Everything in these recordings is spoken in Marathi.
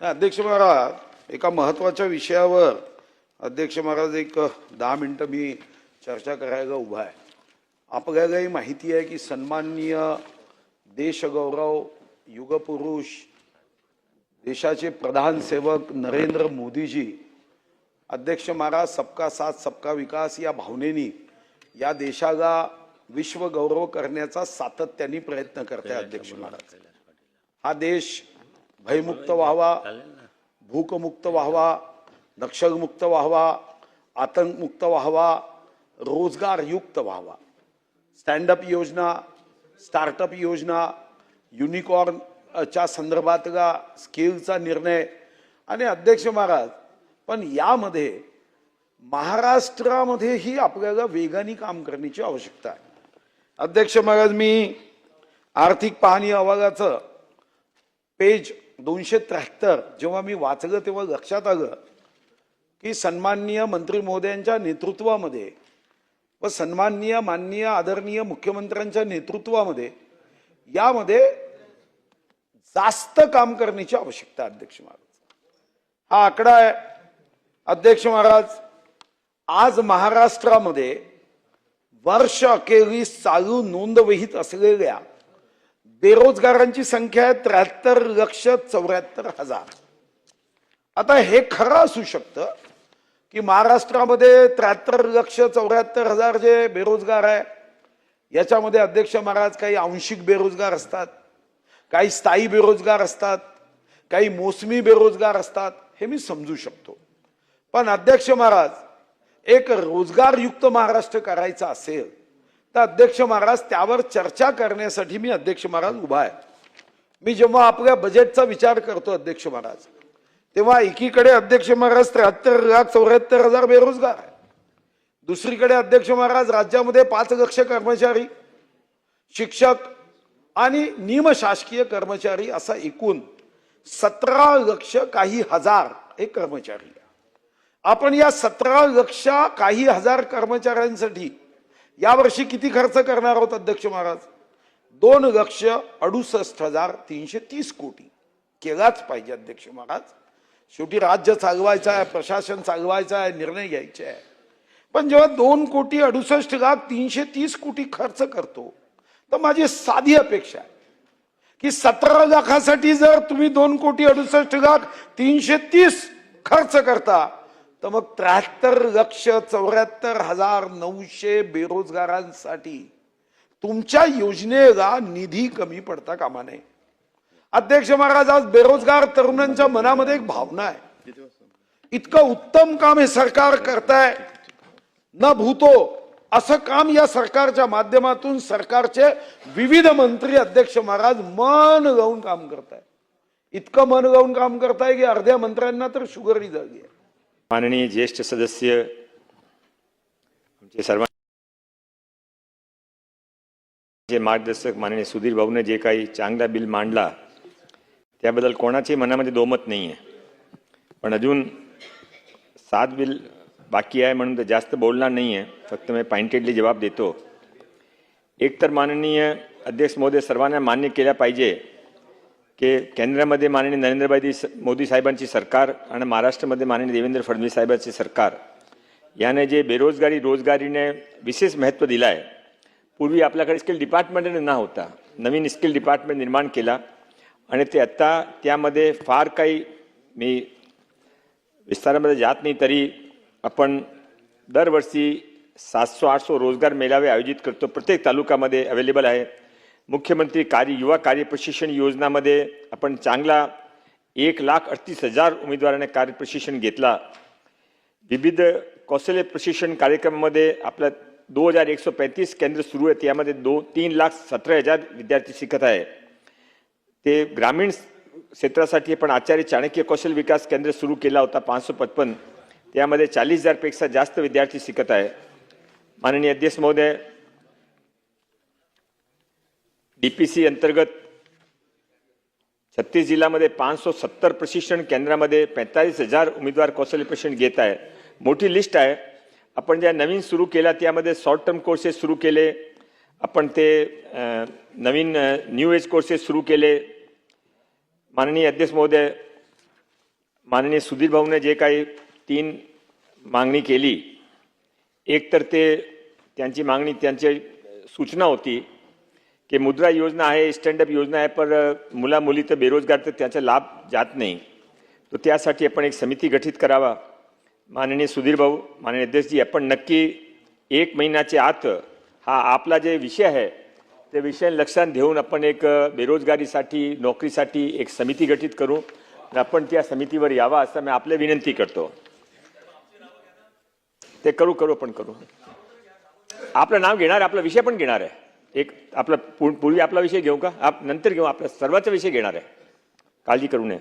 अध्यक्ष महाराज, एका महत्त्वाच्या विषयावर अध्यक्ष महाराज एक 10 मिनिटं मी चर्चा करायला उभा आहे। आपल्यालाही माहिती आहे की सन्माननीय देशगौरव युगपुरुष देशाचे प्रधान सेवक नरेंद्र मोदीजी अध्यक्ष महाराज सबका साथ सबका विकास या भावनेनी या देशाला विश्व गौरव करण्याचा सातत्याने प्रयत्न करते। अध्यक्ष महाराज, हा देश भयमुक्त व्हावा, भूकमुक्त व्हावा, नक्षलमुक्त व्हावा, आतंकमुक्त व्हावा, रोजगार युक्त व्हावा। स्टँडअप योजना, स्टार्टअप योजना, युनिकॉर्नच्या संदर्भातला स्केलचा निर्णय आणि अध्यक्ष महाराज, पण यामध्ये महाराष्ट्रामध्येही आपल्याला वेगाने काम करण्याची आवश्यकता आहे। अध्यक्ष महाराज, मी आर्थिक पाहणी अहवालाचं पेज 273 जेव्हा मी वाचलं तेव्हा लक्षात आलं की सन्माननीय मंत्री महोदयांच्या नेतृत्वामध्ये व सन्माननीय माननीय आदरणीय मुख्यमंत्र्यांच्या नेतृत्वामध्ये यामध्ये जास्त काम करण्याची आवश्यकता आहे। अध्यक्ष महाराज, हा आकडा आहे। अध्यक्ष महाराज, आज महाराष्ट्रामध्ये वर्ष अखेरीस चालू नोंदवहीत असलेल्या बेरोजगारांची संख्या आहे 73,74,000। आता हे खरं असू शकतं की महाराष्ट्रामध्ये 73,74,000 जे बेरोजगार आहे याच्यामध्ये अध्यक्ष महाराज काही आंशिक बेरोजगार असतात, काही स्थायी बेरोजगार असतात, काही मोसमी बेरोजगार असतात, हे मी समजू शकतो। पण अध्यक्ष महाराज, एक रोजगारयुक्त महाराष्ट्र करायचा असेल तर अध्यक्ष महाराज त्यावर चर्चा करण्यासाठी मी अध्यक्ष महाराज उभा आहे। मी जेव्हा आपल्या बजेटचा विचार करतो अध्यक्ष महाराज, तेव्हा एकीकडे अध्यक्ष महाराज 73,74,000 बेरोजगार आहे, दुसरीकडे अध्यक्ष महाराज राज्यामध्ये 5 लाख कर्मचारी, शिक्षक आणि निमशासकीय कर्मचारी असा एकूण 17 लाख काही हजार हे कर्मचारी आहे। आपण या 17 लाख काही हजार कर्मचाऱ्यांसाठी यावर्षी किती खर्च करणार आहोत अध्यक्ष महाराज? 2,68,330 कोटी केलाच पाहिजे अध्यक्ष महाराज। शेवटी राज्य चालवायचं आहे, प्रशासन चालवायचं आहे, निर्णय घ्यायचे आहे। पण जेव्हा 2,68,330 कोटी खर्च करतो तर माझी साधी अपेक्षा आहे की 17 लाखासाठी जर तुम्ही 2,68,330 खर्च करता तर मग 73,74,900 बेरोजगारांसाठी तुमच्या योजनेला निधी कमी पडता कामा नये। अध्यक्ष महाराज, आज बेरोजगार तरुणांच्या मनामध्ये एक भावना आहे, इतकं उत्तम काम हे सरकार करताय न भूतो असं काम या सरकारच्या माध्यमातून सरकारचे विविध मंत्री अध्यक्ष महाराज मन लावून काम करताय, इतकं मन लावून काम करताय की अर्ध्या मंत्र्यांना तर शुगरही झाली आहे। माननीय ज्येष्ठ सदस्य आमचे सर्वांचे मार्गदर्शक माननीय सुधीर भाऊने जे काही चांगला बिल मांडला त्याबद्दल कोणाचे मनामध्ये दोमत नाही आहे, पण अजून 7 बिल बाकी आहे म्हणून जास्त बोलणार नाही आहे, फक्त मी पॉइंटेडली जवाब देतो। एक तर माननीय अध्यक्ष महोदय सर्वांना मान्य केल्या पाहिजे की केंद्रामध्ये माननीय नरेंद्र मोदी साहेबांची सरकार आणि महाराष्ट्रामध्ये माननीय देवेंद्र फडणवीस साहेबांची सरकार याने जे बेरोजगारी रोजगारीने विशेष महत्त्व दिलं आहे। पूर्वी आपल्याकडे स्किल डिपार्टमेंट न होता, नवीन स्किल डिपार्टमेंट निर्माण केला आणि ते आत्ता त्यामध्ये फार काही मी विस्तारामध्ये जात नाही, तरी आपण दरवर्षी 700-800 रोजगार मेळावे आयोजित करतो, प्रत्येक तालुक्यामध्ये अवेलेबल आहे। मुख्यमंत्री युवा कार्य प्रशिक्षण योजनामध्ये आपण चांगला 1,38,000 उमेदवारांना कार्य प्रशिक्षण घेतला। विविध कौशल्य प्रशिक्षण कार्यक्रमामध्ये आपल्या 2,135 केंद्र सुरू आहेत, यामध्ये 3,17,000 विद्यार्थी शिकत आहे। ते ग्रामीण क्षेत्रासाठी आपण आचार्य चाणक्य कौशल्य विकास केंद्र सुरू केला होता 555, त्यामध्ये 40,000 पेक्षा जास्त विद्यार्थी शिकत आहे। माननीय अध्यक्ष महोदय, डीपीसी अंतर्गत 36 जिल्ह्यामध्ये 570 प्रशिक्षण केंद्रामध्ये 45,000 उमेदवार कौशल्य प्रशिक्षण घेत आहे। मोठी लिस्ट आहे। आपण ज्या नवीन सुरू केल्या त्यामध्ये शॉर्ट टर्म कोर्सेस सुरू केले, आपण ते नवीन न्यू एज कोर्सेस सुरू केले। माननीय अध्यक्ष महोदय, माननीय सुधीर भाऊने जे काही 3 मागणी केली, एक तर ते त्यांची मागणी त्यांची सूचना होती की मुद्रा योजना आहे, स्टँडअप योजना आहे, पण मुला मुली तर बेरोजगार तर त्याचा लाभ जात नाही. तो त्यासाठी आपण एक समिती गठीत करावा. माननीय सुधीर भाऊ, माननीय अध्यक्षजी, आपण नक्की 1 महिन्याच्या आत हा आपला जे विषय आहे ते विषय लक्षात घेऊन आपण एक बेरोजगारीसाठी नोकरीसाठी एक समिती गठीत करू आणि आपण त्या समितीवर यावा असं मी आपले विनंती करतो. ते करू आपण करू. आपलं नाव घेणार, आपला विषय पण घेणार आहे. एक आपला पूर्वी आपला विषय घेऊ का? आप नंतर घेऊ. आपला सर्वांचा विषय घेणार आहे, काळजी करू नये.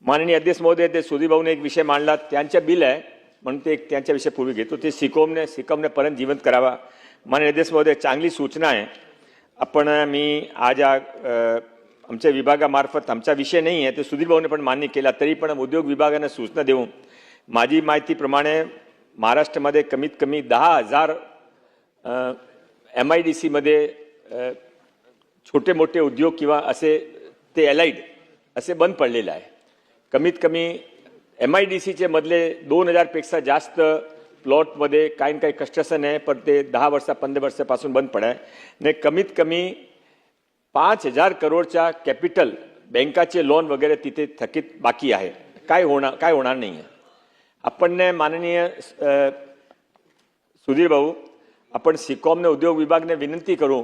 माननीय अध्यक्ष महोदय, ते सुधीर भाऊने एक विषय मांडला, त्यांच्या बिल आहे म्हणून ते त्यांच्या विषय पूर्वी घेतो. ते सिकॉमने परत जिवंत करावा. माननीय अध्यक्ष महोदय, चांगली सूचना आहे. आपण मी आज आमच्या विभागामार्फत आमचा विषय नाही आहे, ते सुधीर भाऊने पण मान्य केला, तरी पण उद्योग विभागाने सूचना देऊन माझी माहितीप्रमाणे महाराष्ट्रामध्ये कमीत कमी 10,000 MIDC मध्ये छोटे मोठे उद्योग किंवा असे ते अलाइड असे बंद पडलेले आहे. कमीत कमी MIDCचे मधले 2,000 पेक्षा जास्त प्लॉटमध्ये काही ना काही कन्स्ट्रक्शन आहे, पण ते 10-15 वर्षापासून बंद पडाय नाही. कमीत कमी 5,000 करोडच्या कॅपिटल बँकाचे लोन वगैरे तिथे थकीत बाकी आहे. काय होणार नाही आहे. आपण माननीय सुधीर भाऊ, आपण सिकॉमने उद्योग विभागने विनंती करू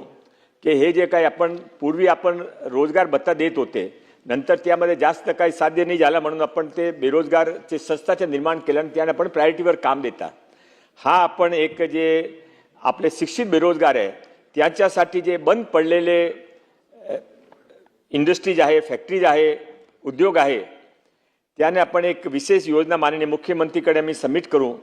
की हे जे काही आपण पूर्वी आपण रोजगार भत्ता देत होते, नंतर त्यामध्ये जास्त काही साध्य नाही झालं म्हणून आपण ते बेरोजगारचे संस्थाचे निर्माण केलं आणि त्याने आपण प्रायोरिटीवर काम देता. हा आपण एक जे आपले शिक्षित बेरोजगार आहे त्याच्यासाठी जे बंद पडलेले इंडस्ट्रीज आहे, फॅक्टरीज आहे, उद्योग आहे, त्याने आपण एक विशेष योजना माननीय मुख्यमंत्रीकडे मी सबमिट करू